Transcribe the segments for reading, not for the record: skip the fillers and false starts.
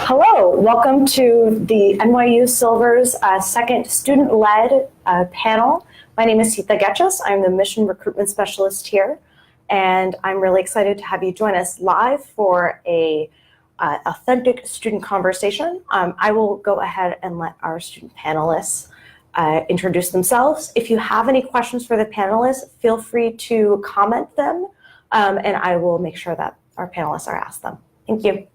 Hello, welcome to the NYU Silver's second student-led panel. My name is Sita Getchus. I'm the Mission Recruitment Specialist here, and I'm really excited to have you join us live for a authentic student conversation. I will go ahead and let our student panelists introduce themselves. If you have any questions for the panelists, feel free to comment them, and I will make sure that our panelists are asked them. Thank you.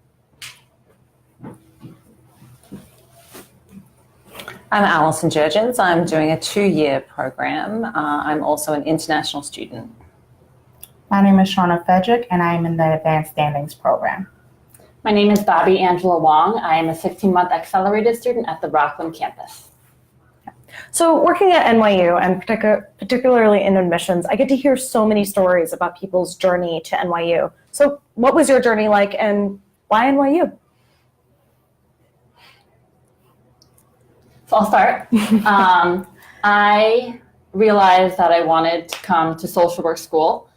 I'm Allison Jurjens. I'm doing a 2-year program. I'm also an international student. My name is Shauna Frederick, and I am in the Advanced Standings program. My name is Bobbie-Angel Wong. I am a 16-month Accelerator student at the Rockland campus. So working at NYU, and particularly in admissions, I get to hear so many stories about people's journey to NYU. So what was your journey like, and why NYU? So I'll start. I realized that I wanted to come to social work school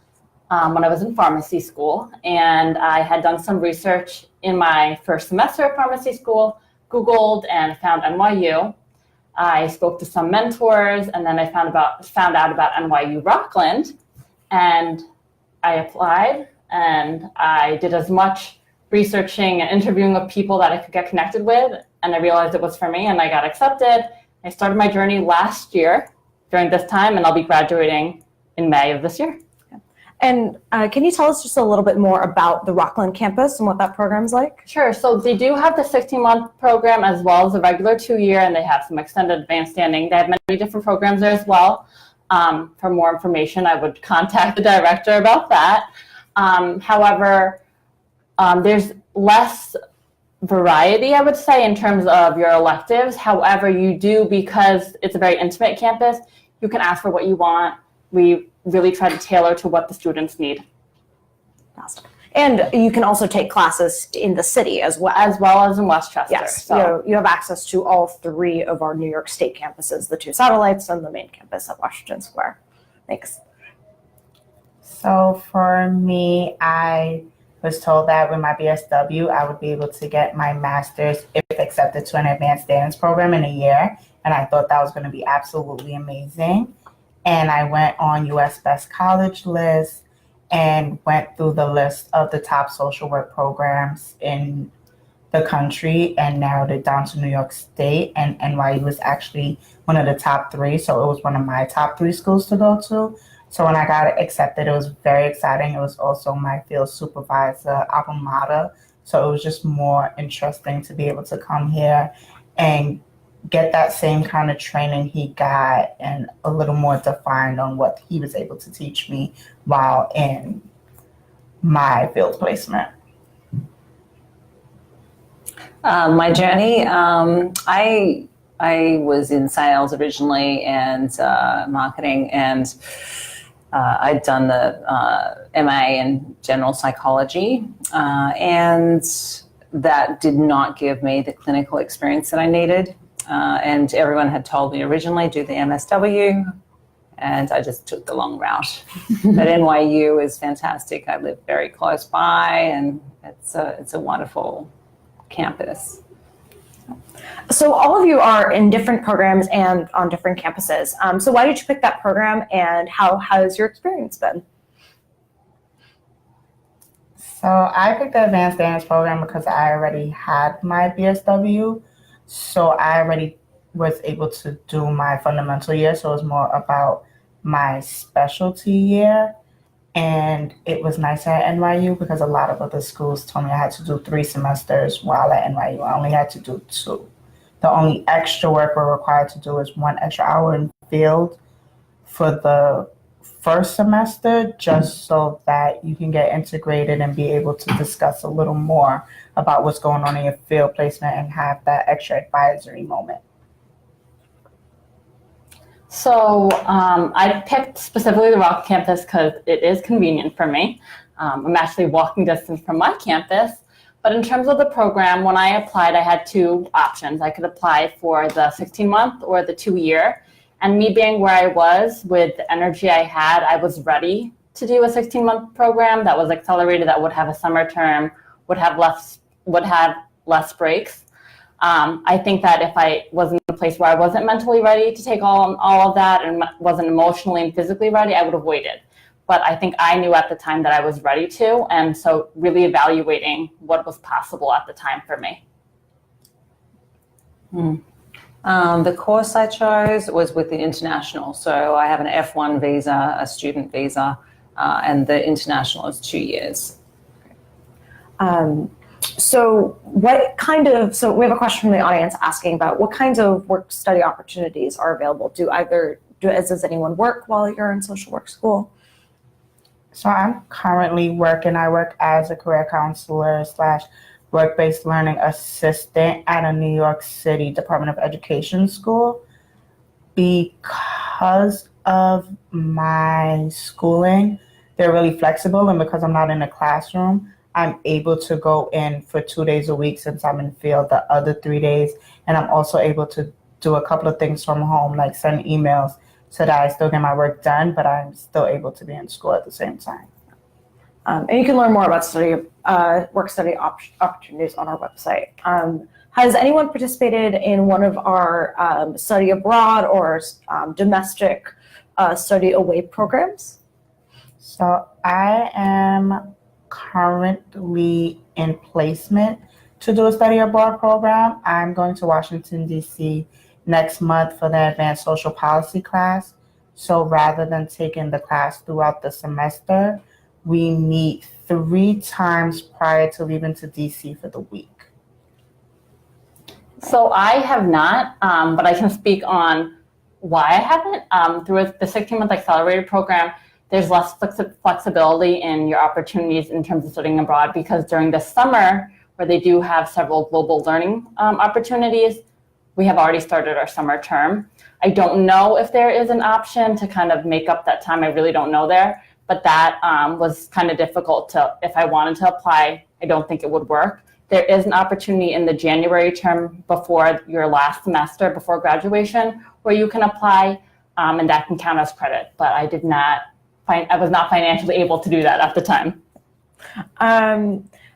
when I was in pharmacy school, and I had done some research in my first semester of pharmacy school, Googled and found NYU. I spoke to some mentors, and then I found out about NYU Rockland, and I applied, and I did as much researching and interviewing with people that I could get connected with, and I realized it was for me, and I got accepted. I started my journey last year during this time, and I'll be graduating in May of this year. And can you tell us just a little bit more about the Rockland campus and what that program's like? Sure. So they do have the 16-month program as well as the regular 2-year, and they have some extended advanced standing. They have many different programs there as well. For more information, I would contact the director about that. However, there's less variety, I would say, in terms of your electives. However, you do, because it's a very intimate campus, you can ask for what you want. We really try to tailor to what the students need. Awesome. And you can also take classes in the city as well. As well as in Westchester. Yes, so you have access to all 3 of our New York State campuses, the 2 satellites and the main campus at Washington Square. Thanks. So for me, I was told that with my BSW, I would be able to get my master's if accepted to an advanced standings program in a year. And I thought that was going to be absolutely amazing. And I went on US Best College list and went through the list of the top social work programs in the country and narrowed it down to New York State. And NYU was actually one of the top 3. So it was one of my top 3 schools to go to. So when I got accepted, it was very exciting. It was also my field supervisor, alma mater. So it was just more interesting to be able to come here and get that same kind of training he got and a little more defined on what he was able to teach me while in my field placement. My journey, I was in sales originally and marketing, and I'd done the MA in general psychology, and that did not give me the clinical experience that I needed. And everyone had told me originally do the MSW, and I just took the long route. But NYU is fantastic. I live very close by, and it's a wonderful campus. So all of you are in different programs and on different campuses. So why did you pick that program, and how has your experience been? So I picked the advanced standings program because I already had my BSW. So I already was able to do my fundamental year. So it was more about my specialty year. And it was nice at NYU because a lot of other schools told me I had to do 3 semesters, while at NYU I only had to do 2. The only extra work we're required to do is 1 extra hour in field for the first semester, just so that you can get integrated and be able to discuss a little more about what's going on in your field placement and have that extra advisory moment. So I picked specifically the Rock campus because it is convenient for me. I'm actually walking distance from my campus. But in terms of the program, when I applied, I had 2 options. I could apply for the 16-month or the 2-year. And me being where I was with the energy I had, I was ready to do a 16-month program that was accelerated, that would have a summer term, would have less breaks. I think that if I was in a place where I wasn't mentally ready to take all of that and wasn't emotionally and physically ready, I would have waited. But I think I knew at the time that I was ready to, and so really evaluating what was possible at the time for me. The course I chose was with the international. So I have an F1 visa, a student visa, and the international is 2 years. So we have a question from the audience asking about what kinds of work study opportunities are available. Does anyone work while you're in social work school? So I'm currently working. I work as a career counselor / work-based learning assistant at a New York City Department of Education school. Because of my schooling, they're really flexible, and because I'm not in a classroom, I'm able to go in for 2 days a week since I'm in field the other 3 days, and I'm also able to do a couple of things from home, like send emails so that I still get my work done, but I'm still able to be in school at the same time. And you can learn more about work study opportunities on our website. Has anyone participated in one of our study abroad or domestic study away programs? So I am currently in placement to do a study abroad program. I'm going to Washington, D.C. next month for the advanced social policy class. So rather than taking the class throughout the semester, we meet 3 times prior to leaving to DC for the week. So I have not, but I can speak on why I haven't. Through the 16-month Accelerator program, there's less flexibility in your opportunities in terms of studying abroad, because during the summer, where they do have several global learning opportunities, we have already started our summer term. I don't know if there is an option to kind of make up that time. I really don't know there, but that was kind of difficult if I wanted to apply, I don't think it would work. There is an opportunity in the January term before your last semester, before graduation, where you can apply, and that can count as credit, but I was not financially able to do that at the time.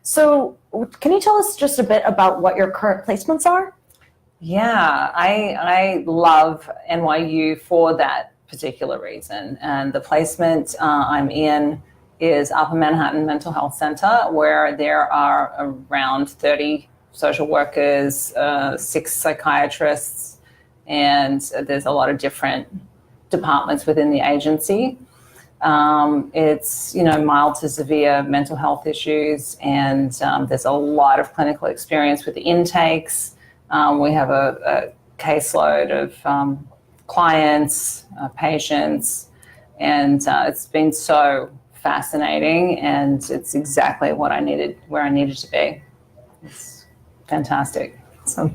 So can you tell us just a bit about what your current placements are? Yeah, I love NYU for that particular reason. And the placement I'm in is Upper Manhattan Mental Health Center, where there are around 30 social workers, 6 psychiatrists, and there's a lot of different departments within the agency. It's, mild to severe mental health issues, and there's a lot of clinical experience with the intakes. We have a caseload of clients, patients, and it's been so fascinating, and it's exactly where I needed to be. It's fantastic. So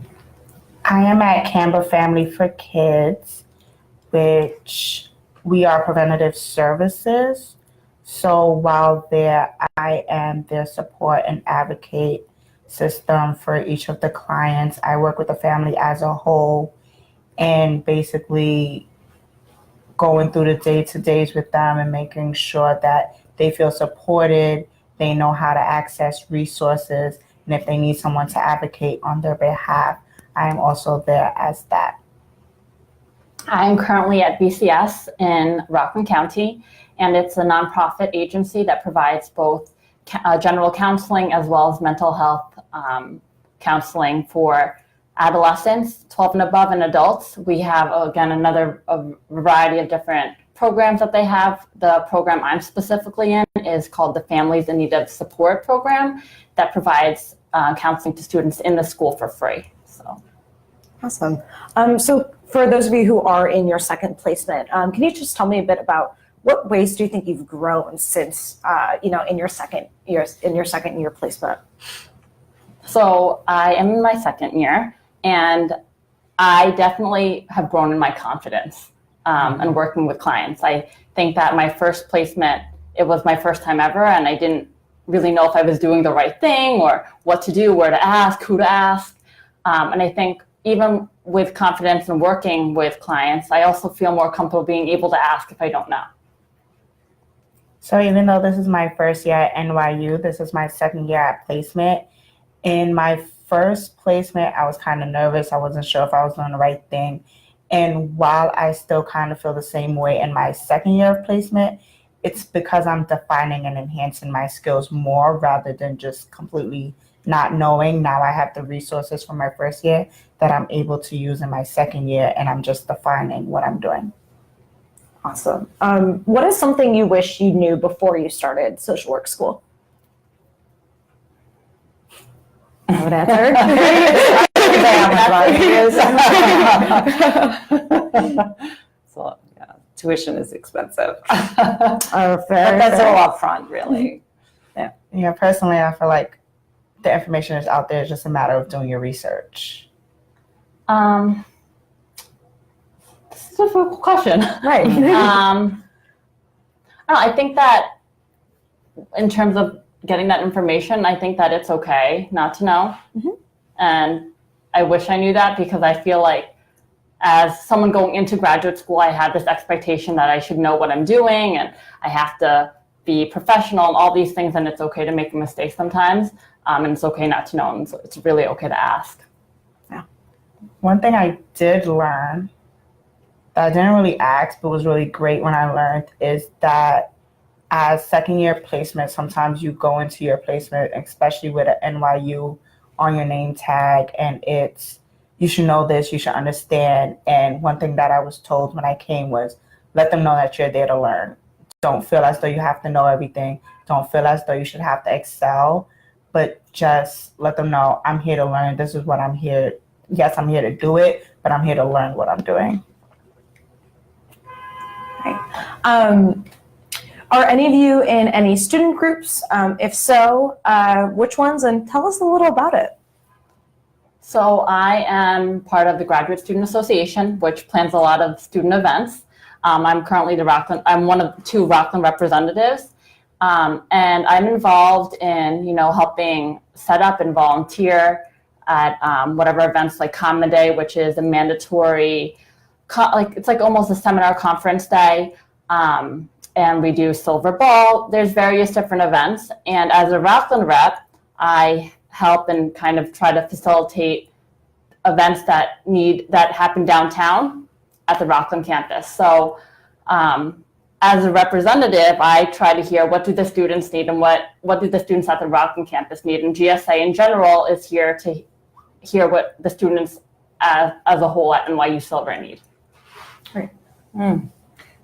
I am at Canberra Family for Kids, which we are preventative services. So while there, I am their support and advocate system for each of the clients. I work with the family as a whole and basically going through the day-to-days with them and making sure that they feel supported, they know how to access resources, and if they need someone to advocate on their behalf, I am also there as that. I'm currently at BCS in Rockland County, and it's a nonprofit agency that provides both general counseling as well as mental health counseling for adolescents, 12 and above, and adults. We have, again, a variety of different programs that they have. The program I'm specifically in is called the Families in Need of Support program that provides counseling to students in the school for free. So. Awesome. So for those of you who are in your second placement, can you just tell me a bit about what ways do you think you've grown since, in your second year placement? So I am in my second year, and I definitely have grown in my confidence and working with clients. I think that my first placement, it was my first time ever, and I didn't really know if I was doing the right thing or what to do, where to ask, who to ask. And I think even with confidence and working with clients, I also feel more comfortable being able to ask if I don't know. So even though this is my first year at NYU, this is my second year at placement. In my first placement, I was kind of nervous. I wasn't sure if I was doing the right thing. And while I still kind of feel the same way in my second year of placement, it's because I'm defining and enhancing my skills more rather than just completely not knowing. Now I have the resources from my first year that I'm able to use in my second year, and I'm just defining what I'm doing. Awesome. What is something you wish you knew before you started social work school? I have an answer. So, yeah, tuition is expensive. Fair, That's all up front, really. Yeah, personally, I feel like the information is out there. It's just a matter of doing your research. This is a difficult question. Right. I think that in terms of getting that information, I think that it's okay not to know. Mm-hmm. And I wish I knew that, because I feel like as someone going into graduate school, I have this expectation that I should know what I'm doing and I have to be professional and all these things, and it's okay to make a mistake sometimes, and it's okay not to know, and so it's really okay to ask. Yeah. One thing I did learn that I didn't really ask but was really great when I learned is that as second year placement, sometimes you go into your placement, especially with an NYU on your name tag, and it's, you should know this, you should understand. And one thing that I was told when I came was, let them know that you're there to learn. Don't feel as though you have to know everything. Don't feel as though you should have to excel, but just let them know, I'm here to learn. This is what I'm here. Yes, I'm here to do it, but I'm here to learn what I'm doing. Right. Are any of you in any student groups? If so, which ones? And tell us a little about it. So I am part of the Graduate Student Association, which plans a lot of student events. I'm currently I'm one of 2 Rockland representatives. And I'm involved in, helping set up and volunteer at whatever events like Common Day, which is a mandatory, it's like almost a seminar conference day. And we do Silver Ball. There's various different events. And as a Rockland rep, I help and kind of try to facilitate events that happen downtown at the Rockland campus. So as a representative, I try to hear what do the students need and what do the students at the Rockland campus need. And GSA in general is here to hear what the students as a whole at NYU Silver need. Right.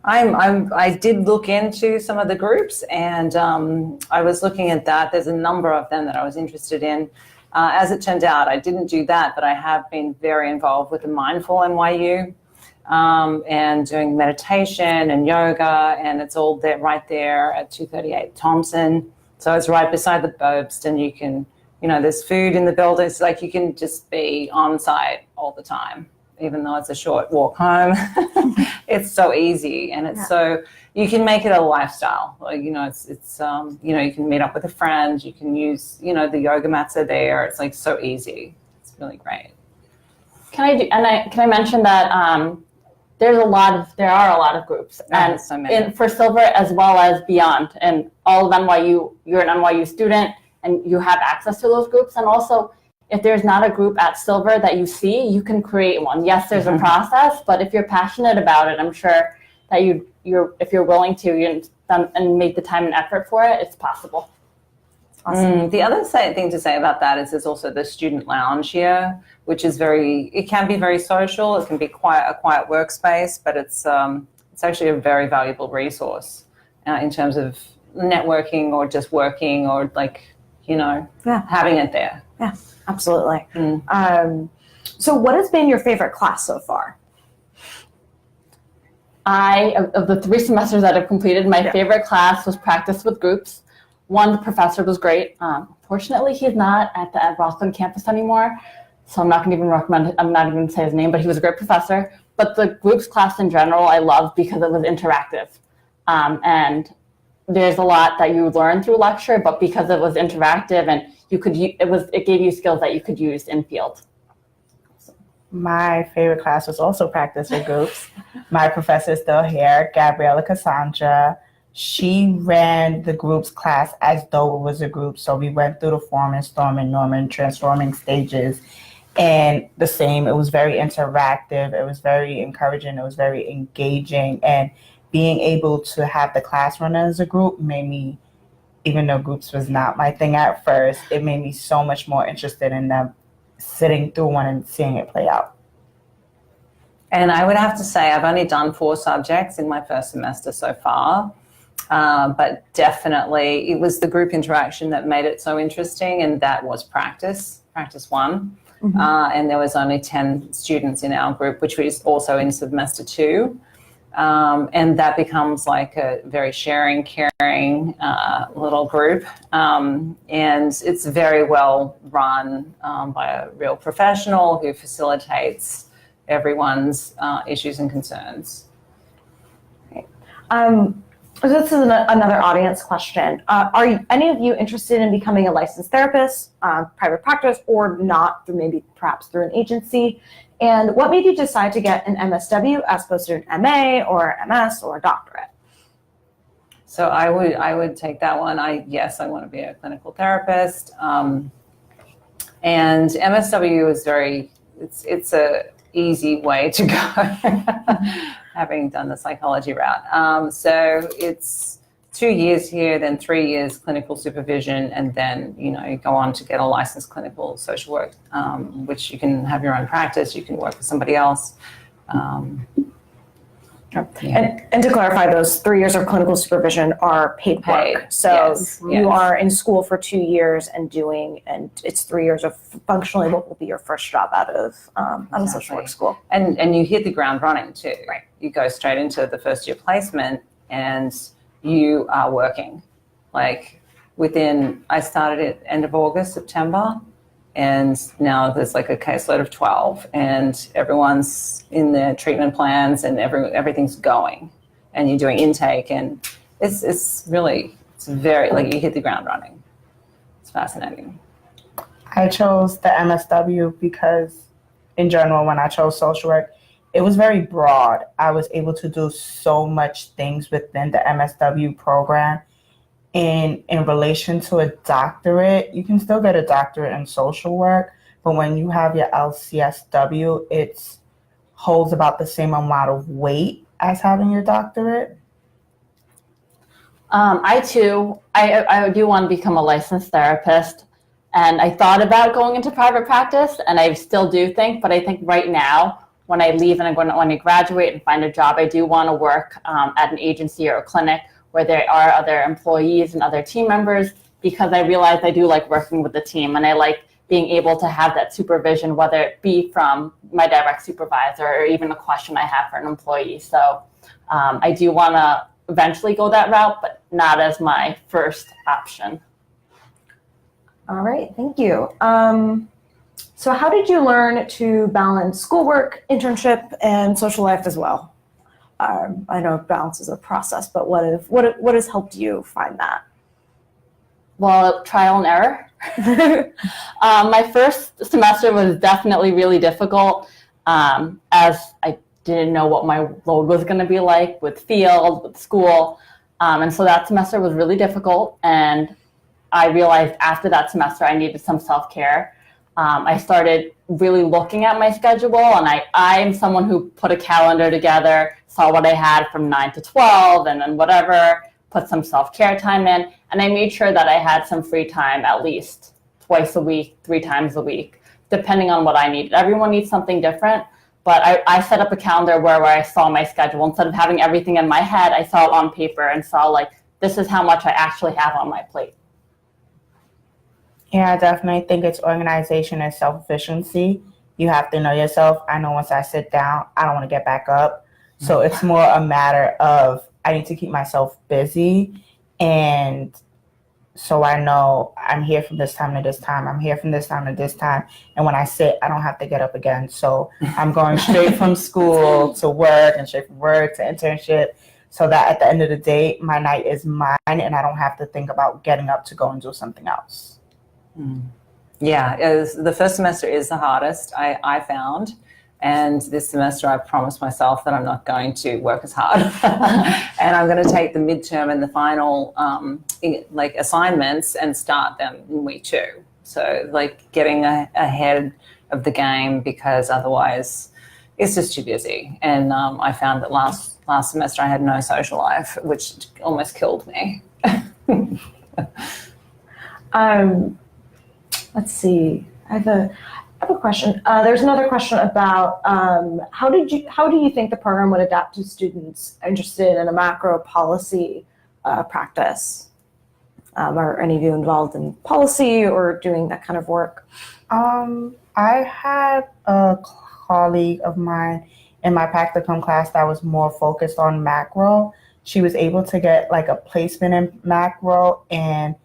I did look into some of the groups, and I was looking at that. There's a number of them that I was interested in. As it turned out, I didn't do that, but I have been very involved with the Mindful NYU and doing meditation and yoga, and it's all there right there at 238 Thompson. So it's right beside the Bobst, and you can, there's food in the building. It's like you can just be on site all the time. Even though it's a short walk home, it's so easy, and it's so, you can make it a lifestyle. Like, it's you can meet up with a friend, you can use, the yoga mats are there. It's like so easy. It's really great. Can I mention that there are a lot of groups, and so many. For Silver as well as beyond, and all of NYU, you're an NYU student and you have access to those groups. And also, if there's not a group at Silver that you see, you can create one. Yes, there's a process, but if you're passionate about it, I'm sure that if you're willing to and make the time and effort for it, it's possible. Awesome. The other thing to say about that is there's also the student lounge here, which is it can be very social. It can be a quiet workspace, but it's actually a very valuable resource in terms of networking or just working or having it there. Yeah, absolutely. So what has been your favorite class so far? Of the 3 semesters that I've completed, my favorite class was practice with groups. One, the professor was great. Fortunately, he's not at the Rockland campus anymore, so I'm not going to say his name, but he was a great professor. But the groups class in general, I loved because it was interactive. And there's a lot that you learn through lecture, but because it was interactive and it gave you skills that you could use in field. My favorite class was also practice with groups. My professor is still here, Gabriella Cassandra. she ran the group's class as though it was a group. So we went through the forming, storming, norming, transforming stages. And the same, it was very interactive. It was very encouraging. It was very engaging. And being able to have the class run as a group made me, even though groups was not my thing at first, it made me so much more interested in them sitting through one and seeing it play out. And I would have to say I've only done 4 subjects in my first semester so far. But definitely it was the group interaction that made it so interesting, and that was practice 1. Mm-hmm. And there was only 10 students in our group, which was also in semester 2. And that becomes like a very sharing, caring little group. And it's very well run by a real professional who facilitates everyone's issues and concerns. Okay. So this is another audience question. Are any of you interested in becoming a licensed therapist, private practice, or not, through maybe perhaps through an agency? And what made you decide to get an MSW as opposed to an MA or MS or a doctorate? So I would take that one. Yes, I want to be a clinical therapist. And MSW is it's a easy way to go. Having done the psychology route. So it's 2 years here, then 3 years clinical supervision, and then, you go on to get a licensed clinical social work, which you can have your own practice, you can work for somebody else. Yeah. And to clarify, those 3 years of clinical supervision are paid work. So yes, you are in school for 2 years and it's 3 years of functionally what will be your first job out of social work school. And you hit the ground running too. Right. You go straight into the first year placement and you are working. Like I started at end of August, September, and now there's like a caseload of 12 and everyone's in their treatment plans and everything's going and you're doing intake, and it's very, like, you hit the ground running. It's fascinating. I chose the MSW because in general, when I chose social work, it was very broad. I was able to do so much things within the MSW program. In relation to a doctorate, you can still get a doctorate in social work, but when you have your LCSW, it holds about the same amount of weight as having your doctorate. I do want to become a licensed therapist, and I thought about going into private practice, and I still do think, but I think right now, when I leave and when I graduate and find a job, I do want to work at an agency or a clinic where there are other employees and other team members, because I realize I do like working with the team, and I like being able to have that supervision, whether it be from my direct supervisor or even a question I have for an employee. So I do want to eventually go that route, but not as my first option. All right, thank you. So how did you learn to balance schoolwork, internship, and social life as well? I know balance is a process, but what has helped you find that? Well, trial and error. My first semester was definitely really difficult, as I didn't know what my load was going to be like with field, with school. And so that semester was really difficult. And I realized after that semester I needed some self-care. I started really looking at my schedule, and I am someone who put a calendar together, saw what I had from 9 to 12, and then whatever, put some self-care time in, and I made sure that I had some free time at least twice a week, 3 times a week, depending on what I needed. Everyone needs something different, but I set up a calendar where I saw my schedule. Instead of having everything in my head, I saw it on paper and saw, like, this is how much I actually have on my plate. Yeah, I definitely think it's organization and self-efficiency. You have to know yourself. I know once I sit down, I don't want to get back up. So it's more a matter of I need to keep myself busy. And so I know I'm here from this time to this time. I'm here from this time to this time. And when I sit, I don't have to get up again. So I'm going straight from school to work and straight from work to internship, so that at the end of the day, my night is mine and I don't have to think about getting up to go and do something else. Yeah, the first semester is the hardest, I found. And this semester, I promised myself that I'm not going to work as hard, and I'm going to take the midterm and the final assignments and start them in week 2. So getting ahead of the game, because otherwise it's just too busy. And I found that last semester I had no social life, which almost killed me. Let's see. I have a question. There's another question about how do you think the program would adapt to students interested in a macro policy practice? Are any of you involved in policy or doing that kind of work? I had a colleague of mine in my practicum class that was more focused on macro. She was able to get a placement in macro, and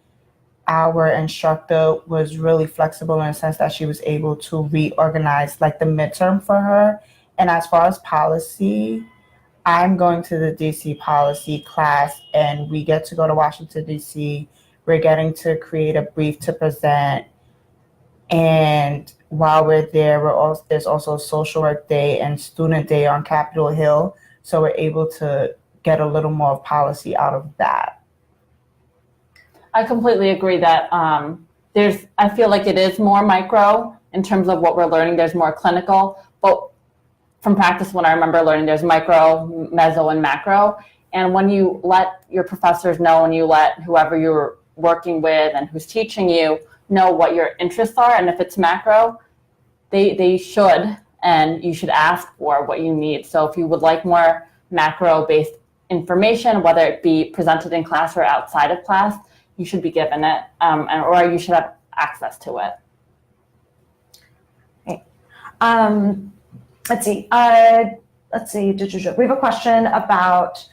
our instructor was really flexible in the sense that she was able to reorganize the midterm for her. And as far as policy, I'm going to the DC policy class, and we get to go to Washington, DC. We're getting to create a brief to present. And while we're there, there's also social work day and student day on Capitol Hill. So we're able to get a little more policy out of that. I completely agree that I feel like it is more micro in terms of what we're learning. There's more clinical, but from practice, when I remember learning, there's micro, meso, and macro. And when you let your professors know, and you let whoever you're working with and who's teaching you know what your interests are, and if it's macro, they should, and you should ask for what you need. So if you would like more macro-based information, whether it be presented in class or outside of class, you should be given it, or you should have access to it. Okay. Let's see. We have a question about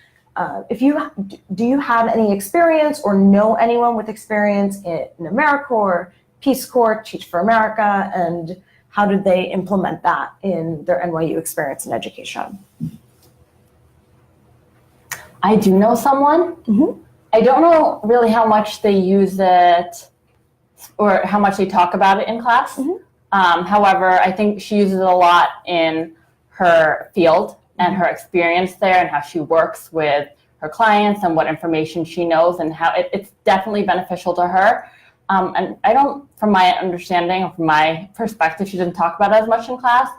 do you have any experience or know anyone with experience in AmeriCorps, Peace Corps, Teach for America, and how did they implement that in their NYU experience in education? I do know someone. Mm-hmm. I don't know really how much they use it or how much they talk about it in class. Mm-hmm. However, I think she uses it a lot in her field and her experience there, and how she works with her clients and what information she knows, and how it's definitely beneficial to her. And I don't, from my understanding or from my perspective, she doesn't talk about it as much in class,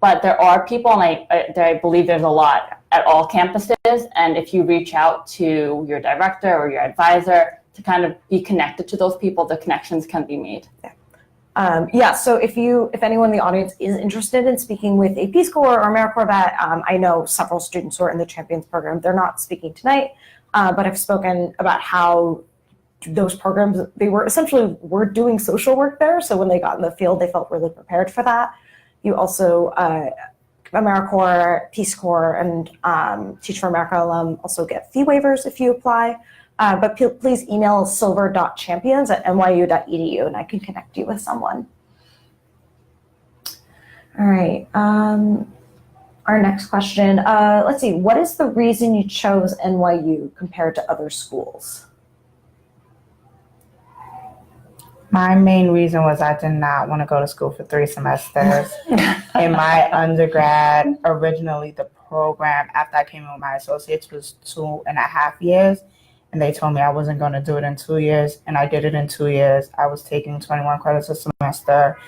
but there are people, and I believe there's a lot at all campuses. And if you reach out to your director or your advisor to kind of be connected to those people, the connections can be made. Yeah. So if anyone in the audience is interested in speaking with a Peace Corps or AmeriCorps vet, I know several students who are in the Champions program. They're not speaking tonight, but I've spoken about how those programs, they were doing social work there. So when they got in the field, they felt really prepared for that. You also, AmeriCorps, Peace Corps, and Teach for America alum also get fee waivers if you apply. But please email silver.champions@nyu.edu, and I can connect you with someone. All right. Our next question. Let's see. What is the reason you chose NYU compared to other schools? My main reason was I did not want to go to school for 3 semesters. In my undergrad, originally the program, after I came in with my associates, was 2.5 years. And they told me I wasn't going to do it in 2 years. And I did it in 2 years. I was taking 21 credits a semester.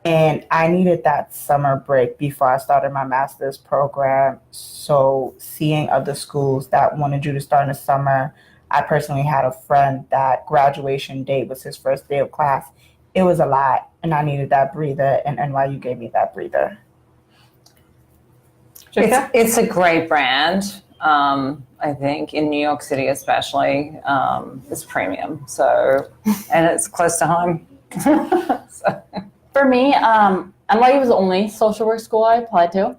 And I needed that summer break before I started my master's program. So seeing other schools that wanted you to start in the summer, I personally had a friend that graduation date was his first day of class. It was a lot, and I needed that breather, and NYU gave me that breather. It's a great brand. I think in New York City especially, it's premium. So, and it's close to home. So. For me, NYU was the only social work school I applied to.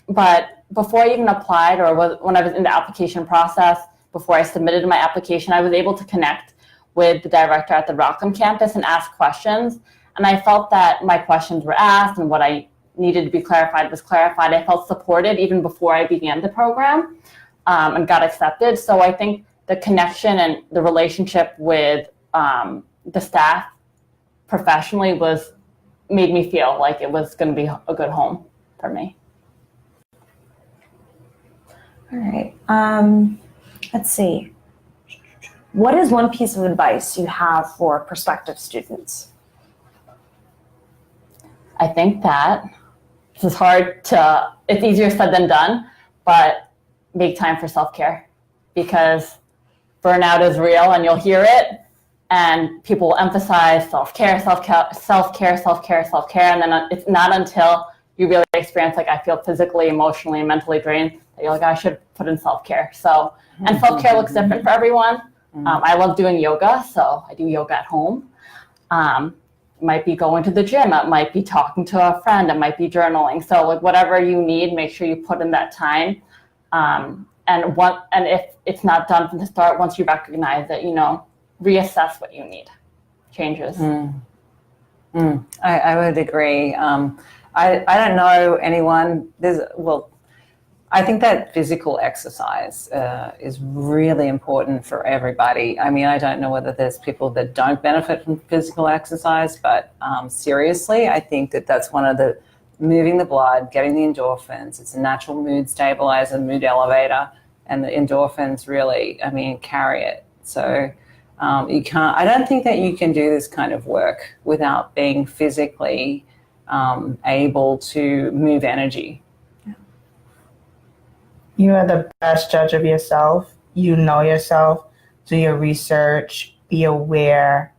But before I even applied, or when I was in the application process, before I submitted my application, I was able to connect with the director at the Rockland campus and ask questions. And I felt that my questions were asked and what I needed to be clarified was clarified. I felt supported even before I began the program and got accepted. So I think the connection and the relationship with the staff professionally was made me feel like it was going to be a good home for me. All right. Let's see. What is one piece of advice you have for prospective students? I think that this is it's easier said than done, but make time for self-care, because burnout is real and you'll hear it, and people will emphasize self-care, self-care, self-care, self-care, self-care, and then it's not until you really experience, like, I feel physically, emotionally, and mentally drained, that you're like, I should put in self-care. So, and self-care looks different for everyone. I love doing yoga, so I do yoga at home. It might be going to the gym, it might be talking to a friend, it might be journaling. So, like, whatever you need, make sure you put in that time. And if it's not done from the start, once you recognize it, reassess what you need. Changes. I would agree. I don't know anyone. I think that physical exercise is really important for everybody. I mean, I don't know whether there's people that don't benefit from physical exercise, but seriously, I think that's one of the, moving the blood, getting the endorphins. It's a natural mood stabilizer, mood elevator, and the endorphins really, carry it. So I don't think that you can do this kind of work without being physically able to move energy. You are the best judge of yourself. You know yourself. Do your research. Be aware.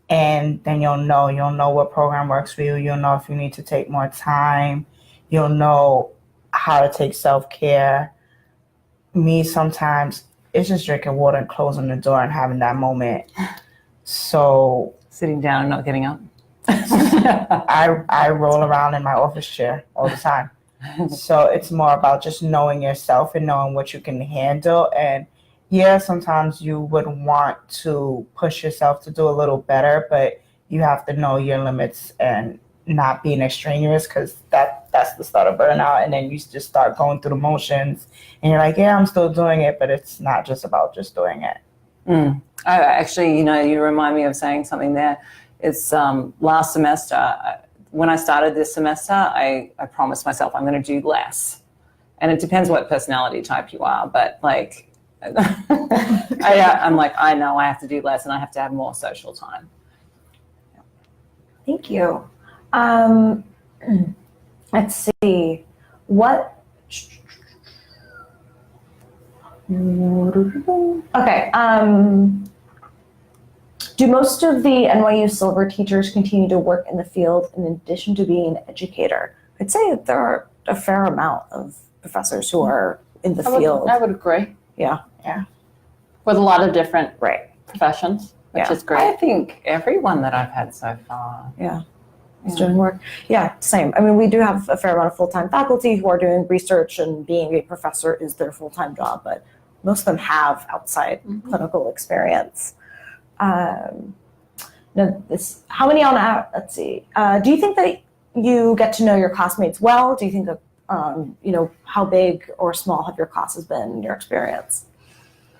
And then you'll know what program works for you. You'll know if you need to take more time. You'll know how to take self-care. Me, sometimes it's just drinking water and closing the door and having that moment. So Sitting down and not getting up. I roll around in my office chair all the time. So it's more about just knowing yourself and knowing what you can handle. And yeah, sometimes you would want to push yourself to do a little better, but you have to know your limits and not being extraneous, because that's the start of burnout. And then you just start going through the motions and you're like, yeah, I'm still doing it, but it's not just about just doing it. Actually, you remind me of saying something there. It's last semester, when I started this semester, I promised myself I'm going to do less. And it depends what personality type you are, but like, I'm like, I know I have to do less and I have to have more social time. Thank you. Let's see. Okay. Do most of the NYU Silver teachers continue to work in the field in addition to being an educator? I'd say that there are a fair amount of professors who are in the field. I would agree. Yeah. With a lot of different professions, which is great. I think everyone that I've had so far. Is doing work. Yeah, same. I mean, we do have a fair amount of full-time faculty who are doing research, and being a professor is their full-time job, but most of them have outside clinical experience. How many let's see. Do you think that you get to know your classmates well? Do you think that, how big or small have your classes been in your experience?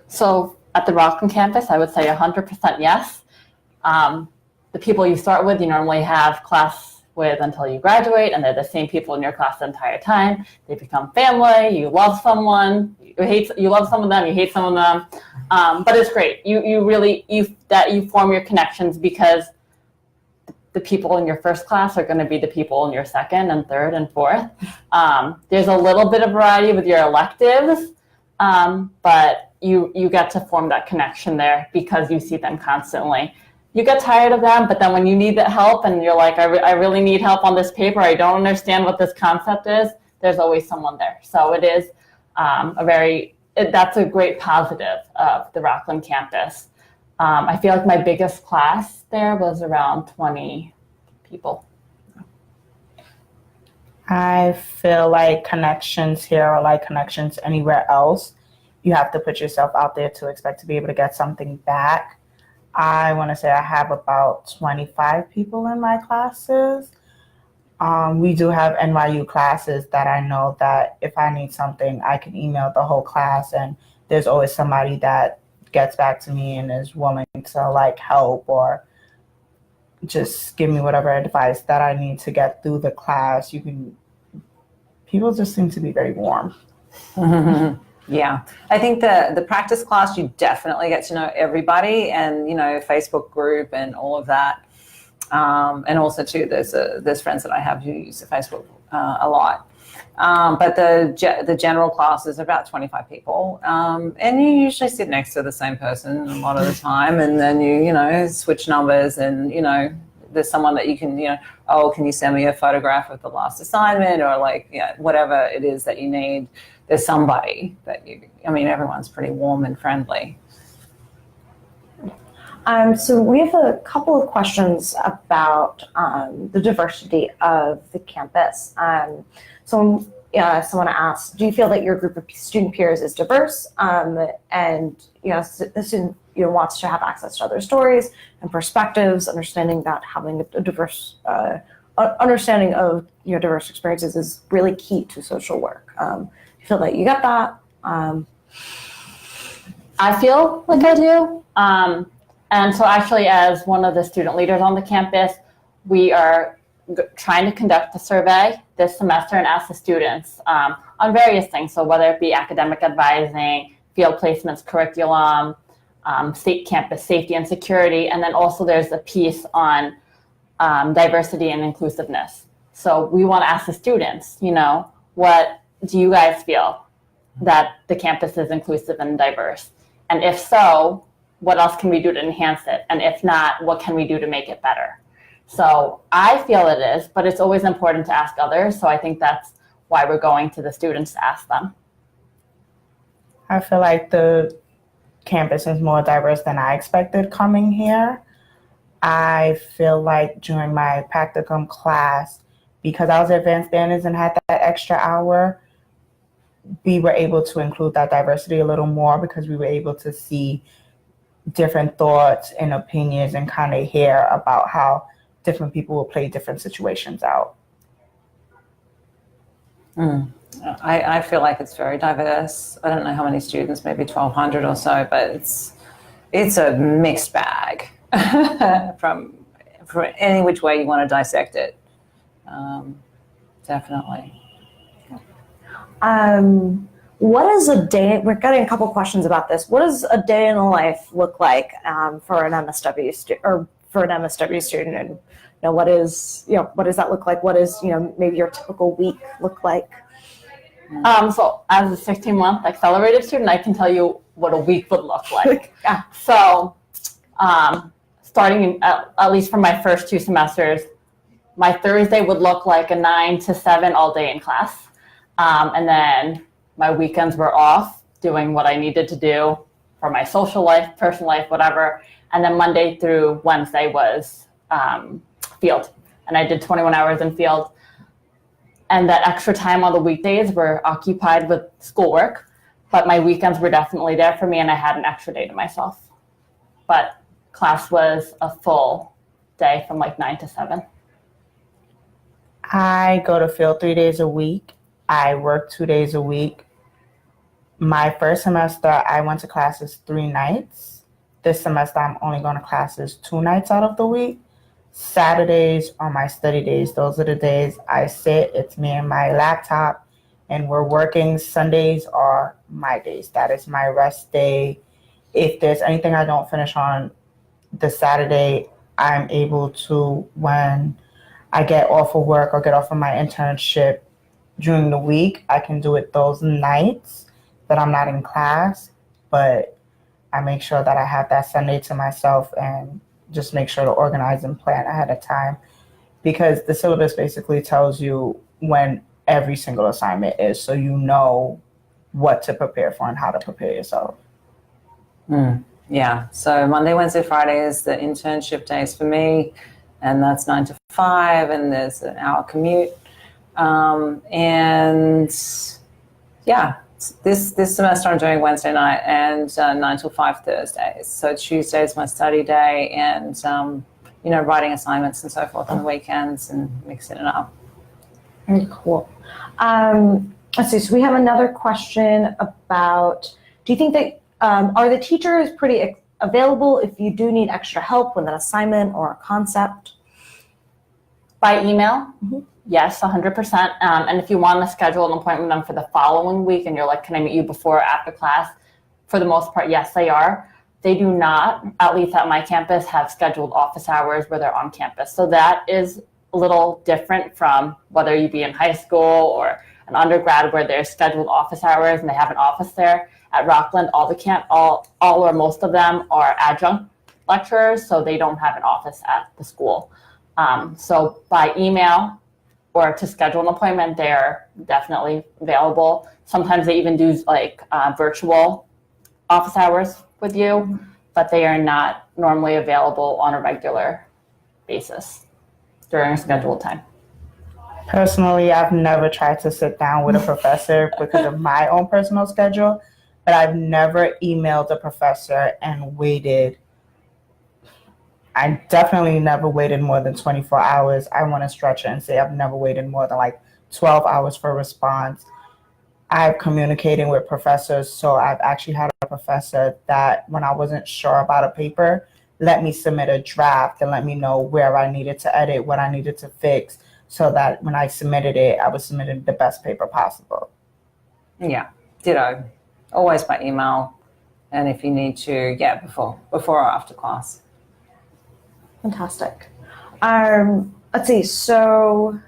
So at the Rockland campus, I would say 100% yes. The people you start with, you normally have class with until you graduate, and they're the same people in your class the entire time. They become family. You love someone. You love some of them. You hate some of them. But it's great. You form your connections, because the people in your first class are going to be the people in your second and third and fourth. There's a little bit of variety with your electives, but you get to form that connection there because you see them constantly. You get tired of them, but then when you need that help and you're like, I really need help on this paper, I don't understand what this concept is, there's always someone there. So it is that's a great positive of the Rockland campus. I feel like my biggest class there was around 20 people. I feel like connections here are like connections anywhere else. You have to put yourself out there to expect to be able to get something back. I want to say I have about 25 people in my classes. We do have NYU classes that I know that if I need something, I can email the whole class, and there's always somebody that gets back to me and is willing to like help or just give me whatever advice that I need to get through the class. People just seem to be very warm. Yeah, I think the practice class, you definitely get to know everybody, and Facebook group and all of that. And also too, there's friends that I have who use the Facebook a lot. But the general class is about 25 people, and you usually sit next to the same person a lot of the time, and then you switch numbers, and there's someone that you can oh, can you send me a photograph of the last assignment, or whatever it is that you need. There's somebody that everyone's pretty warm and friendly. So we have a couple of questions about the diversity of the campus. Someone asked, do you feel that your group of student peers is diverse? And the student wants to have access to other stories and perspectives, understanding that having a diverse understanding of diverse experiences is really key to social work. You feel that you get that? I feel like I do. And so actually, as one of the student leaders on the campus, we are trying to conduct a survey this semester and ask the students on various things. So whether it be academic advising, field placements, curriculum, state campus safety and security, and then also there's a piece on diversity and inclusiveness. So we want to ask the students, what do you guys feel that the campus is inclusive and diverse? And if so, what else can we do to enhance it? And if not, what can we do to make it better? So I feel it is, but it's always important to ask others. So I think that's why we're going to the students to ask them. I feel like the campus is more diverse than I expected coming here. I feel like during my practicum class, because I was advanced standards and had that extra hour, we were able to include that diversity a little more because we were able to see different thoughts and opinions and kind of hear about how different people will play different situations out. I feel like it's very diverse. I don't know how many students, maybe 1,200 or so, but it's a mixed bag from any which way you want to dissect it. Definitely. What is a day? We're getting a couple questions about this. What does a day in the life look like for an MSW student, and what does that look like? What is maybe your typical week look like? So as a 16-month accelerated student, I can tell you what a week would look like. Yeah. So starting at least for my first 2 semesters, my Thursday would look like a 9 to 7 all day in class. And then my weekends were off doing what I needed to do for my social life, personal life, whatever. And then Monday through Wednesday was field. And I did 21 hours in field. And that extra time on the weekdays were occupied with schoolwork. But my weekends were definitely there for me, and I had an extra day to myself. But class was a full day from 9 to 7. I go to field 3 days a week. I work 2 days a week. My first semester, I went to classes 3 nights. This semester, I'm only going to classes 2 nights out of the week. Saturdays are my study days. Those are the days I sit. It's me and my laptop, and we're working. Sundays are my days. That is my rest day. If there's anything I don't finish on the Saturday, I'm able to, when I get off of work or get off of my internship during the week, I can do it those nights that I'm not in class, but I make sure that I have that Sunday to myself and just make sure to organize and plan ahead of time, because the syllabus basically tells you when every single assignment is, so you know what to prepare for and how to prepare yourself. Yeah, so Monday, Wednesday, Friday is the internship days for me, and that's 9 to 5, and there's an hour commute. And yeah, this semester I'm doing Wednesday night and 9 till 5 Thursdays. So Tuesday is my study day, and writing assignments and so forth on the weekends and mixing it up. Very cool. Let's see. So we have another question about: do you think that are the teachers pretty available if you do need extra help with an assignment or a concept? By email? Mm-hmm. Yes, 100%. And if you want to schedule an appointment with them for the following week and you're like, can I meet you before or after class? For the most part, yes, they are. They do not, at least at my campus, have scheduled office hours where they're on campus. So that is a little different from whether you be in high school or an undergrad where there's scheduled office hours and they have an office there. At Rockland, all or most of them are adjunct lecturers, so they don't have an office at the school. So by email or to schedule an appointment, they're definitely available. Sometimes they even do like virtual office hours with you, but they are not normally available on a regular basis during a scheduled time. Personally, I've never tried to sit down with a professor because of my own personal schedule, but I've never emailed a professor and waited. I definitely never waited more than 24 hours. I want to stretch it and say I've never waited more than like 12 hours for a response. I've communicated with professors, so I've actually had a professor that when I wasn't sure about a paper, let me submit a draft and let me know where I needed to edit, what I needed to fix, so that when I submitted it, I was submitting the best paper possible. Yeah, ditto. Always by email, and if you need to, before or after class. Fantastic. Let's see. So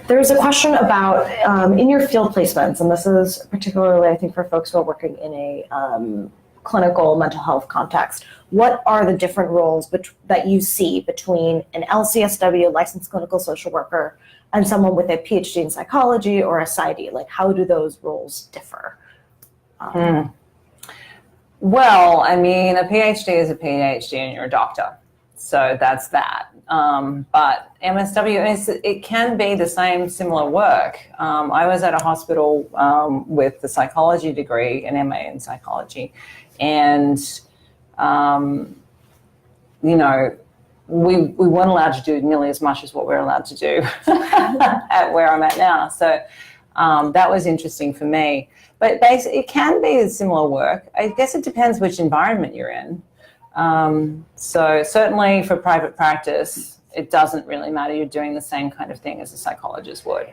there's a question about in your field placements, and this is particularly, I think, for folks who are working in a clinical mental health context. What are the different roles that you see between an LCSW, licensed clinical social worker, and someone with a PhD in psychology or a PsyD? Like, how do those roles differ? Well, I mean, a PhD is a PhD and you're a doctor. So that's that. But MSW, it can be the same similar work. I was at a hospital with the psychology degree, an MA in psychology. And, we weren't allowed to do nearly as much as what we're allowed to do at where I'm at now. So that was interesting for me. But basically, it can be similar work. I guess it depends which environment you're in. So certainly for private practice, it doesn't really matter. You're doing the same kind of thing as a psychologist would.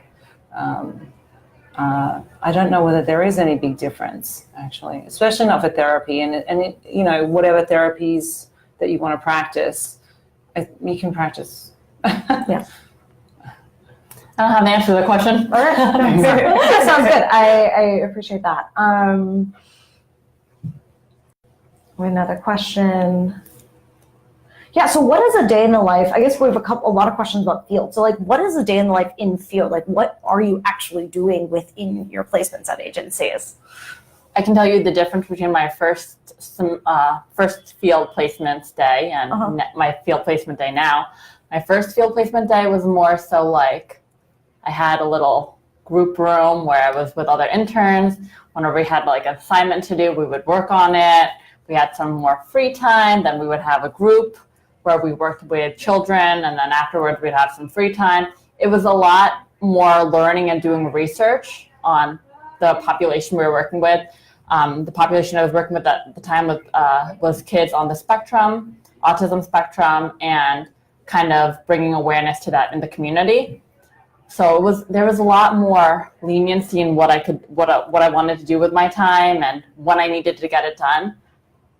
I don't know whether there is any big difference, actually, especially not for therapy. And whatever therapies that you want to practice, you can practice. Yeah. I don't have an answer to the question. All right. That sounds good. I appreciate that. Another question. Yeah, so what is a day in the life? I guess we have a lot of questions about field. So, like, what is a day in the life in field? Like, what are you actually doing within your placements at agencies? I can tell you the difference between my first field placements day and my field placement day now. My first field placement day was more so like I had a little group room where I was with other interns. Whenever we had like an assignment to do, we would work on it. We had some more free time. Then we would have a group where we worked with children, and then afterwards we'd have some free time. It was a lot more learning and doing research on the population we were working with. The population I was working with at the time was kids on the spectrum, autism spectrum, and kind of bringing awareness to that in the community. So there was a lot more leniency in what I wanted to do with my time and when I needed to get it done.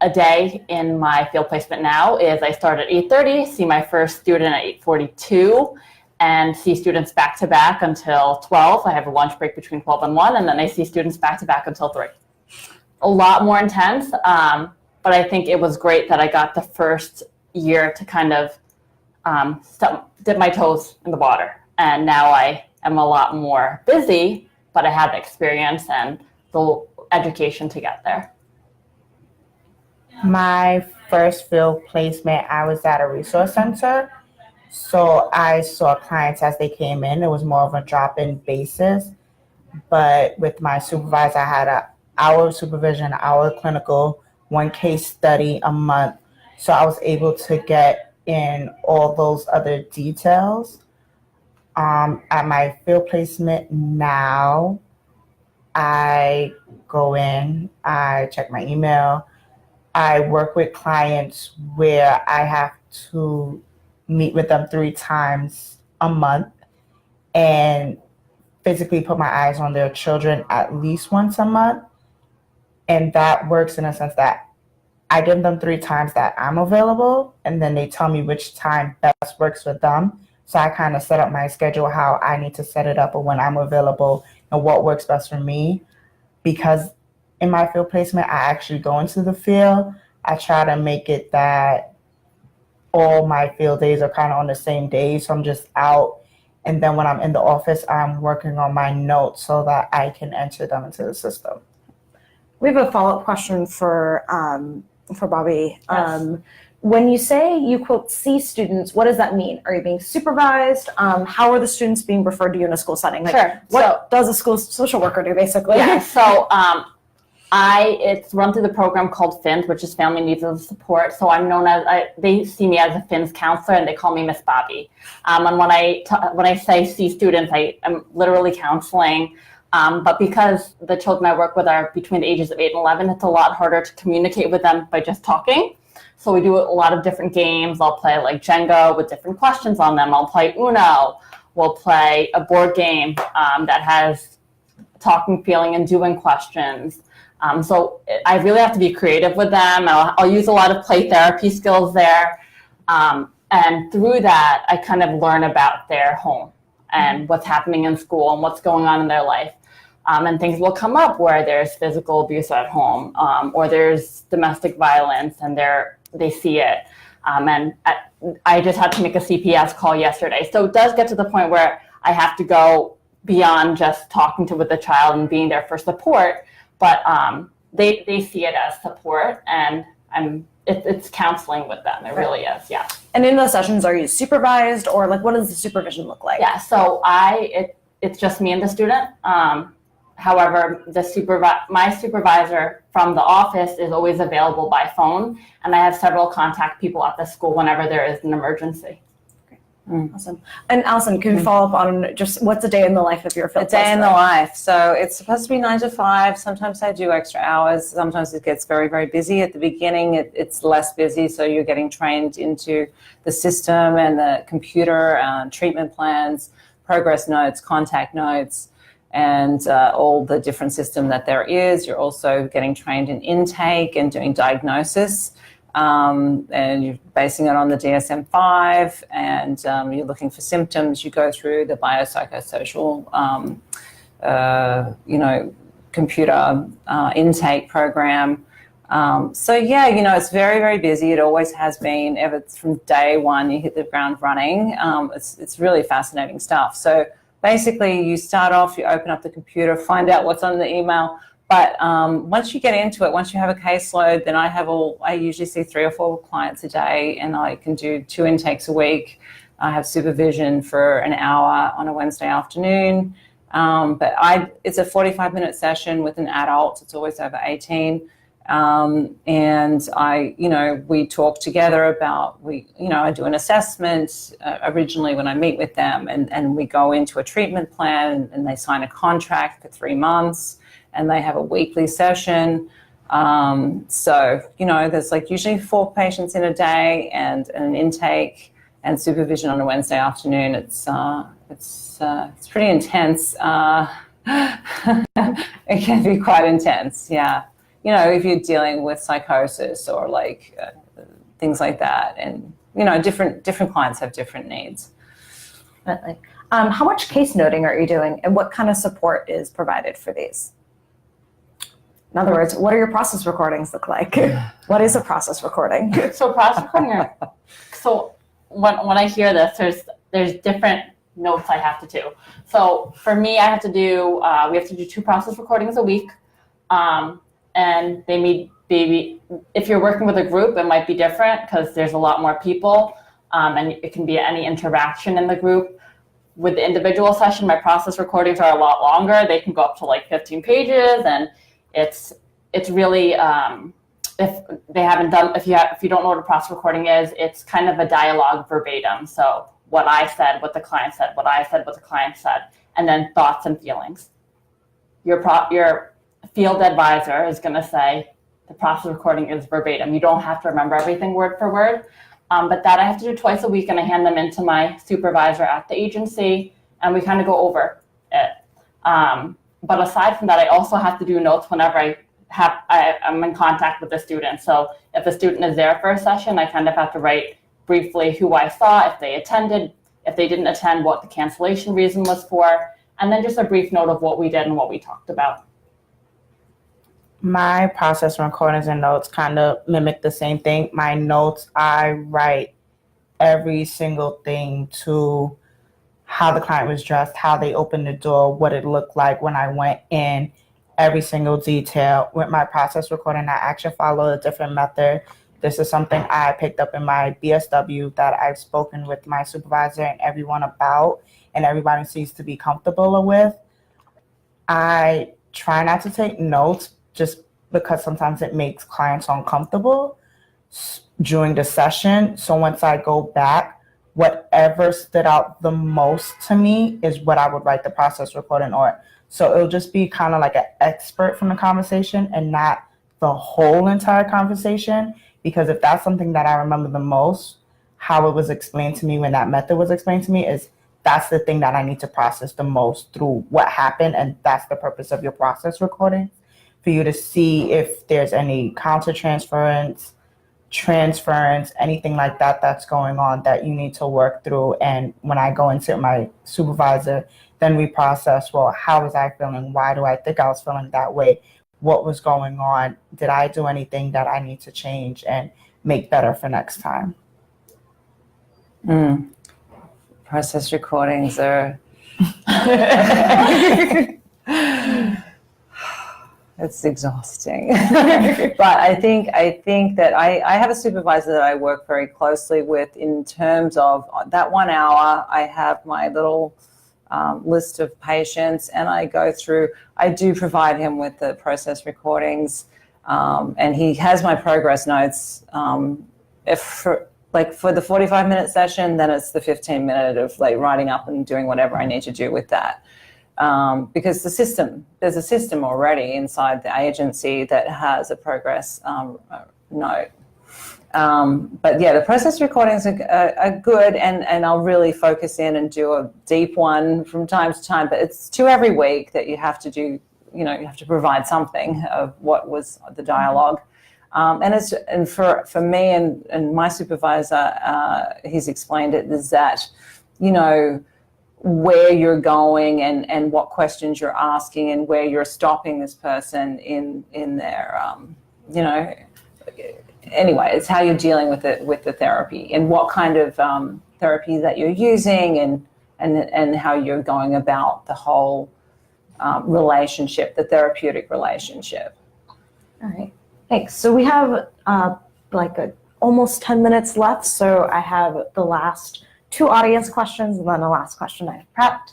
A day in my field placement now is I start at 8:30, see my first student at 8:42, and see students back to back until 12. I have a lunch break between 12 and 1, and then I see students back to back until 3. A lot more intense, but I think it was great that I got the first year to kind of dip my toes in the water. And now I am a lot more busy, but I have experience and the education to get there. My first field placement, I was at a resource center. So I saw clients as they came in. It was more of a drop-in basis. But with my supervisor, I had an hour of supervision, hour clinical, 1 case study a month. So I was able to get in all those other details. At my field placement now, I go in, I check my email, I work with clients where I have to meet with them 3 times a month and physically put my eyes on their children at least once a month. And that works in a sense that I give them 3 times that I'm available, and then they tell me which time best works with them. So I kind of set up my schedule how I need to set it up or when I'm available and what works best for me. Because in my field placement, I actually go into the field. I try to make it that all my field days are kind of on the same day. So I'm just out. And then when I'm in the office, I'm working on my notes so that I can enter them into the system. We have a follow-up question for Bobbie. Yes. When you say you, quote, see students, what does that mean? Are you being supervised? How are the students being referred to you in a school setting? Like, Sure. what does a school social worker do, basically? Yeah, so it's run through the program called FINS, which is Family Needs and Support. So I'm known as, they see me as a FINS counselor, and they call me Miss Bobbie. And when I say see students, I'm literally counseling. But because the children I work with are between the ages of 8 and 11, it's a lot harder to communicate with them by just talking. So we do a lot of different games. I'll play like Jenga with different questions on them. I'll play Uno. We'll play a board game that has talking, feeling, and doing questions. So I really have to be creative with them. I'll use a lot of play therapy skills there. And through that, I kind of learn about their home and what's happening in school and what's going on in their life. And things will come up where there's physical abuse at home, or there's domestic violence, and they see it. I just had to make a CPS call yesterday. So it does get to the point where I have to go beyond just talking with the child and being there for support, but they see it as support, and it's counseling with them. It really is, yeah. And in those sessions, are you supervised, or like what does the supervision look like? Yeah, so it's just me and the student. However, my supervisor from the office is always available by phone, and I have several contact people at the school whenever there is an emergency. Awesome. And Allison, can you follow up on just what's a day in the life of your field? A day in the life. So it's supposed to be 9 to 5. Sometimes I do extra hours. Sometimes it gets very, very busy. At the beginning, it's less busy. So you're getting trained into the system and the computer, treatment plans, progress notes, contact notes, and all the different system that there is. You're also getting trained in intake and doing diagnosis. And you're basing it on the DSM-5, and you're looking for symptoms. You go through the biopsychosocial, computer intake program. So yeah, it's very, very busy. It always has been. Ever from day one, you hit the ground running. It's really fascinating stuff. So basically, you start off, you open up the computer, find out what's on the email. But once you get into it, once you have a caseload, then I usually see 3 or 4 clients a day, and I can do 2 intakes a week. I have supervision for an hour on a Wednesday afternoon. But it's a 45-minute session with an adult. It's always over 18. And we talk together about, I do an assessment originally when I meet with them, and we go into a treatment plan, and they sign a contract for 3 months. And they have a weekly session. So, there's like usually 4 patients in a day, and an intake and supervision on a Wednesday afternoon. It's pretty intense. It can be quite intense, yeah. If you're dealing with psychosis or like things like that, and different clients have different needs. Definitely. How much case noting are you doing, and what kind of support is provided for these? In other words, what do your process recordings look like? What is a process recording? So process recording so when I hear this, there's different notes I have to do. So for me, we have to do 2 process recordings a week. And they may be, if you're working with a group, it might be different because there's a lot more people, and it can be any interaction in the group. With the individual session, my process recordings are a lot longer. They can go up to like 15 pages, and it's really, if you don't know what a process recording is, it's kind of a dialogue verbatim. So what I said, what the client said, what I said, what the client said, and then thoughts and feelings. Your field advisor is going to say the process recording is verbatim. You don't have to remember everything word for word, but that I have to do twice a week, and I hand them in to my supervisor at the agency, and we kind of go over it. But aside from that, I also have to do notes whenever I'm in contact with the student. So if the student is there for a session, I kind of have to write briefly who I saw, if they attended, if they didn't attend, what the cancellation reason was for, and then just a brief note of what we did and what we talked about. My process recordings and notes kind of mimic the same thing. My notes, I write every single thing to how the client was dressed, how they opened the door, what it looked like when I went in, every single detail. With my process recording, I actually follow a different method. This is something I picked up in my BSW that I've spoken with my supervisor and everyone about, and everybody seems to be comfortable with. I try not to take notes just because sometimes it makes clients uncomfortable during the session. So once I go back, whatever stood out the most to me is what I would write the process recording on. So it'll just be kind of like an expert from the conversation and not the whole entire conversation. Because if that's something that I remember the most, how it was explained to me when that method was explained to me, is that's the thing that I need to process the most through what happened. And that's the purpose of your process recording, for you to see if there's any countertransference, transference, anything like that that's going on that you need to work through. And when I go into my supervisor, then we process, well, how was I feeling? Why do I think I was feeling that way? What was going on? Did I do anything that I need to change and make better for next time? Process recordings are it's exhausting. But I think that I have a supervisor that I work very closely with in terms of that 1 hour. I have my little list of patients, and I go through. I do provide him with the process recordings, and he has my progress notes. For the 45-minute session, then it's the 15-minute of like writing up and doing whatever I need to do with that. Because there's a system already inside the agency that has a progress note. But yeah, the process recordings are good, and I'll really focus in and do a deep one from time to time, but it's 2 every week that you have to do, you have to provide something of what was the dialogue. And for me and my supervisor, he's explained it, is that, where you're going and what questions you're asking and where you're stopping this person in their, anyway, it's how you're dealing with the therapy and what kind of therapy that you're using and how you're going about the whole relationship, the therapeutic relationship. All right, thanks. So we have almost 10 minutes left. So I have the last 2 audience questions and then the last question I've prepped.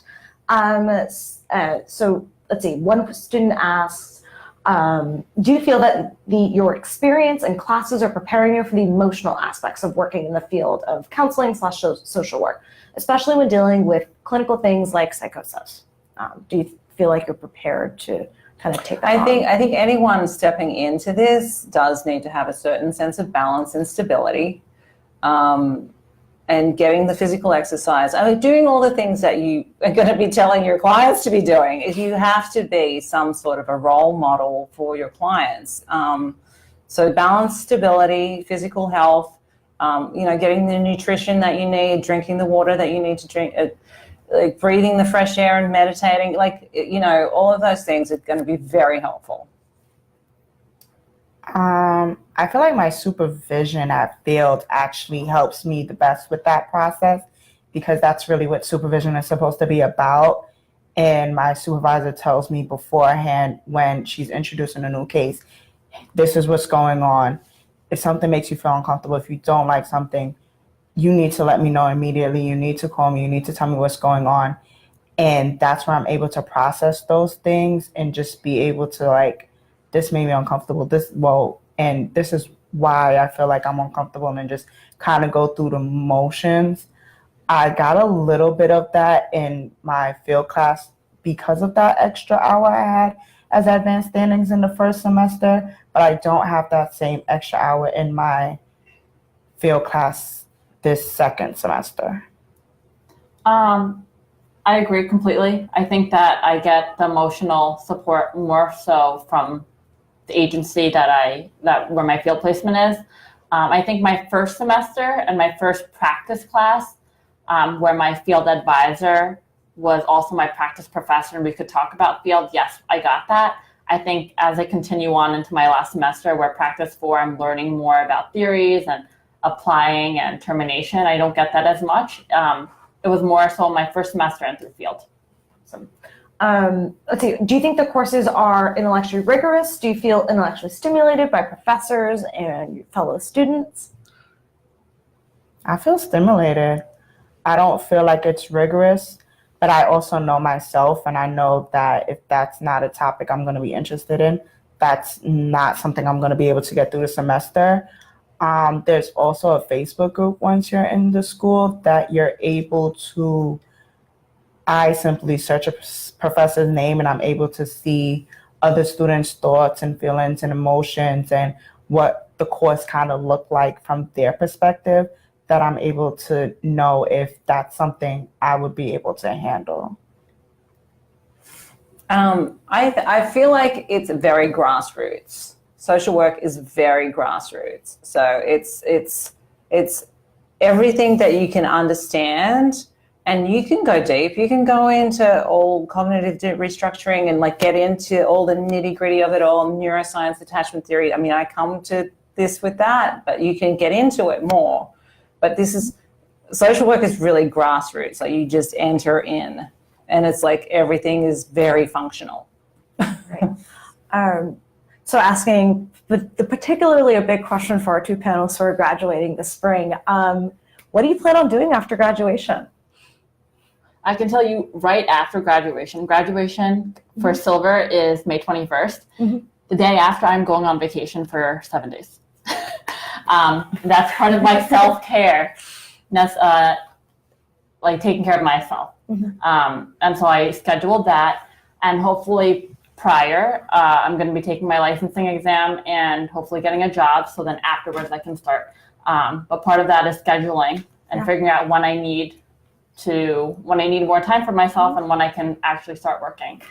So let's see, one student asks, do you feel that your experience and classes are preparing you for the emotional aspects of working in the field of counseling/social work, especially when dealing with clinical things like psychosis? Do you feel like you're prepared to kind of take that on? I think anyone stepping into this does need to have a certain sense of balance and stability. And getting the physical exercise. Doing all the things that you are going to be telling your clients to be doing. If you have to be some sort of a role model for your clients. So balance, stability, physical health, getting the nutrition that you need, drinking the water that you need to drink, like breathing the fresh air and meditating, all of those things are going to be very helpful. I feel like my supervision at field actually helps me the best with that process, because that's really what supervision is supposed to be about. And my supervisor tells me beforehand when she's introducing a new case, this is what's going on. If something makes you feel uncomfortable, if you don't like something, you need to let me know immediately. You need to call me. You need to tell me what's going on. And that's where I'm able to process those things and just be able to this made me uncomfortable. And this is why I feel like I'm uncomfortable, and just kind of go through the motions I got a little bit of that in my field class because of that extra hour I had as advanced standings in the first semester, but I don't have that same extra hour in my field class this second semester. I agree completely. I think that I get the emotional support more so from the agency that where my field placement is. I think my first semester and my first practice class, where my field advisor was also my practice professor and we could talk about field, yes, I got that. I think as I continue on into my last semester where practice 4, I'm learning more about theories and applying and termination. I don't get that as much. It was more so my first semester and through field. Awesome. Let's see, do you think the courses are intellectually rigorous? Do you feel intellectually stimulated by professors and fellow students? I feel stimulated. I don't feel like it's rigorous, but I also know myself, and I know that if that's not a topic I'm going to be interested in, that's not something I'm going to be able to get through the semester. There's also a Facebook group once you're in the school that you're able to, I simply search a professor's name and I'm able to see other students' thoughts and feelings and emotions and what the course kind of looked like from their perspective, that I'm able to know if that's something I would be able to handle. I feel like it's very grassroots. Social work is very grassroots. So it's everything that you can understand, and you can go deep. You can go into all cognitive restructuring and like get into all the nitty gritty of it all, neuroscience, attachment theory. I mean, I come to this with that, but you can get into it more. But social work is really grassroots. Like you just enter in, and it's like everything is very functional. Right. So asking the particularly a big question for our 2 panelists who are graduating this spring, what do you plan on doing after graduation? I can tell you right after graduation. Graduation for silver is May 21st. Mm-hmm. The day after, I'm going on vacation for 7 days. That's part of my self-care. That's like taking care of myself. Mm-hmm. And so I scheduled that, and hopefully prior, I'm going to be taking my licensing exam and hopefully getting a job. So then afterwards I can start. But part of that is scheduling and figuring out when I need more time for myself and when I can actually start working.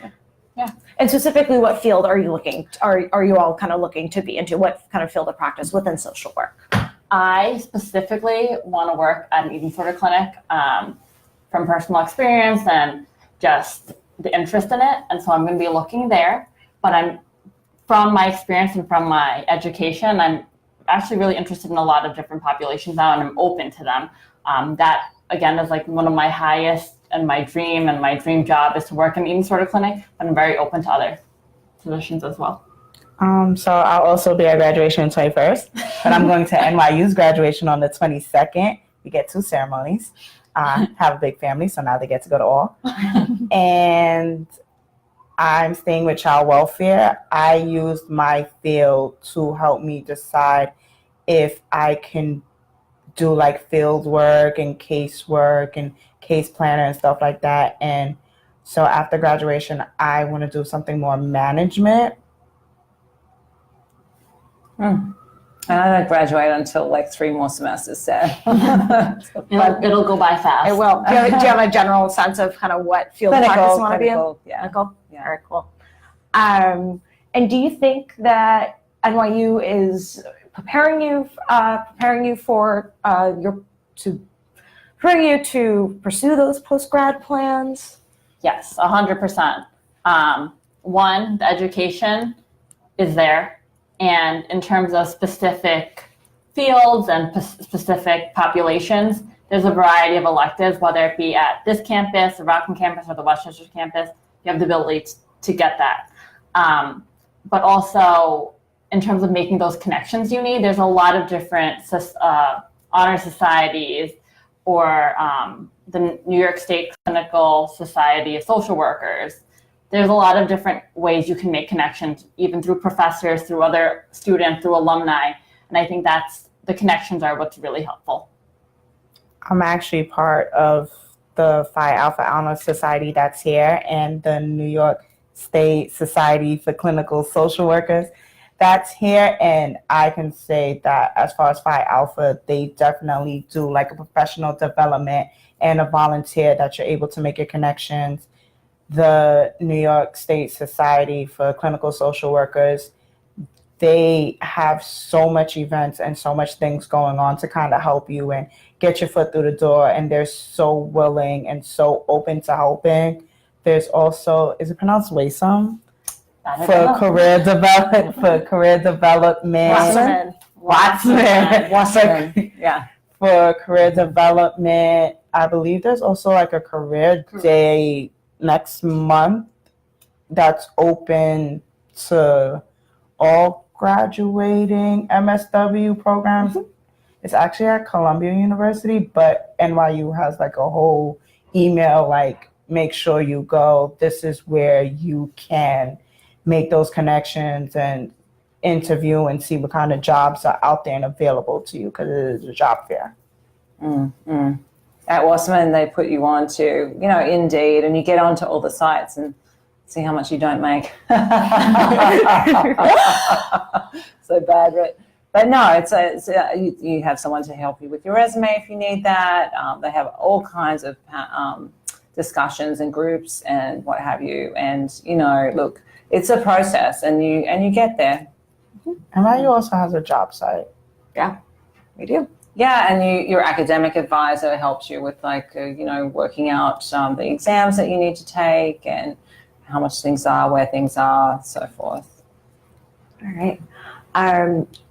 Yeah. And specifically, what field are you are you all kind of looking to be into? What kind of field of practice within social work? I specifically want to work at an eating disorder clinic from personal experience and just the interest in it. And so I'm going to be looking there. But from my experience and from my education, I'm actually really interested in a lot of different populations now, and I'm open to them. That, again, is like one of my highest and my dream job is to work in an eating disorder clinic, but I'm very open to other positions as well. So I'll also be at graduation on 21st, but I'm going to NYU's graduation on the 22nd. We get 2 ceremonies. Have a big family, so now they get to go to all. And I'm staying with child welfare. I used my field to help me decide if I can do like field work and case work and case planner and stuff like that. And so after graduation, I want to do something more management. I don't graduate until like 3 more semesters, so. It'll go by fast. It will. Do you have a general sense of kind of what field of practice you want to be in? Yeah. Clinical? Yeah. Very cool. And do you think that NYU is preparing you to pursue those post-grad plans? Yes, 100%. One, the education is there. And in terms of specific fields and specific populations, there's a variety of electives, whether it be at this campus, the Rockland campus, or the Westchester campus. You have the ability to get that. But also, in terms of making those connections you need, there's a lot of different honor societies or the New York State Clinical Society of Social Workers. There's a lot of different ways you can make connections, even through professors, through other students, through alumni. And I think the connections are what's really helpful. I'm actually part of the Phi Alpha Honor Society that's here and the New York State Society for Clinical Social Workers that's here. And I can say that as far as Phi Alpha, they definitely do like a professional development and a volunteer that you're able to make your connections. The New York State Society for Clinical Social Workers, they have so much events and so much things going on to kind of help you and get your foot through the door. And they're so willing and so open to helping. There's also, is it pronounced WASOM? For career development. Watson. Yeah. For career development, I believe there's also like a career day next month that's open to all graduating MSW programs. Mm-hmm. It's actually at Columbia University, but NYU has like a whole email like, make sure you go. This is where you can make those connections and interview and see what kind of jobs are out there and available to you, because it is a job fair. Mm-hmm. At Wasserman, they put you on to, Indeed, and you get onto all the sites and see how much you don't make. So bad, but no, you have someone to help you with your resume if you need that. They have all kinds of discussions and groups and what have you. And look, it's a process, and you get there. NYU also has a job site. Yeah, we do. Yeah, and your academic advisor helps you with working out the exams that you need to take and how much things are, where things are, so forth. All right.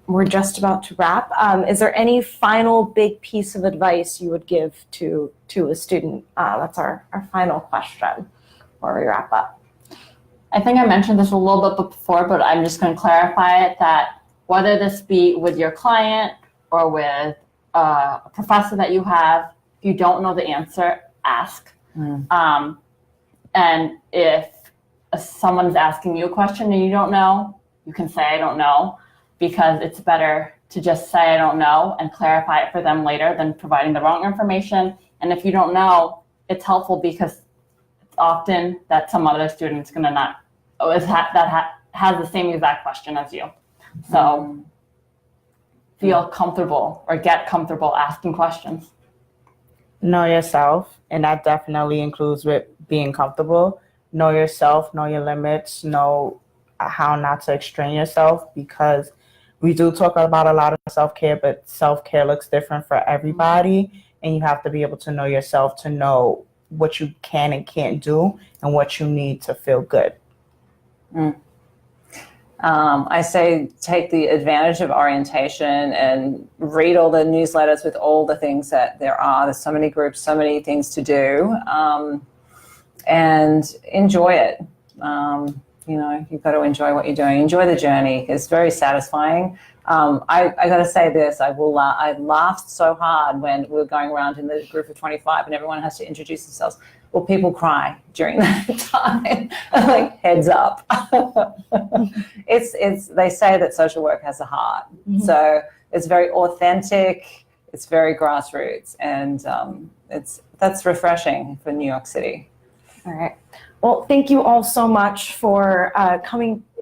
We're just about to wrap. Is there any final big piece of advice you would give to a student? That's our final question before we wrap up. I think I mentioned this a little bit before, but I'm just going to clarify it, that whether this be with your client or with a professor that you have, if you don't know the answer, ask. And if someone's asking you a question and you don't know, you can say, I don't know, because it's better to just say, I don't know, and clarify it for them later than providing the wrong information. And if you don't know, it's helpful because it's often that some other student's going to not, has the same exact question as you. So feel comfortable or get comfortable asking questions. Know yourself, and that definitely includes with being comfortable. Know yourself, know your limits, know how not to strain yourself, because we do talk about a lot of self-care, but self-care looks different for everybody, and you have to be able to know yourself to know what you can and can't do and what you need to feel good. I say take the advantage of orientation and read all the newsletters with all the things that there are. There's so many groups, so many things to do, and enjoy it. You've got to enjoy what you're doing. Enjoy the journey. It's very satisfying. I got to say this. I laughed so hard when we were going around in the group of 25 and everyone has to introduce themselves. Well, people cry during that time. Like, heads up. They say that social work has a heart. Mm-hmm. So it's very authentic. It's very grassroots, and that's refreshing for New York City. All right. Well, thank you all so much for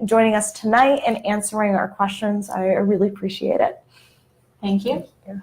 joining us tonight and answering our questions. I really appreciate it. Thank you. Yeah.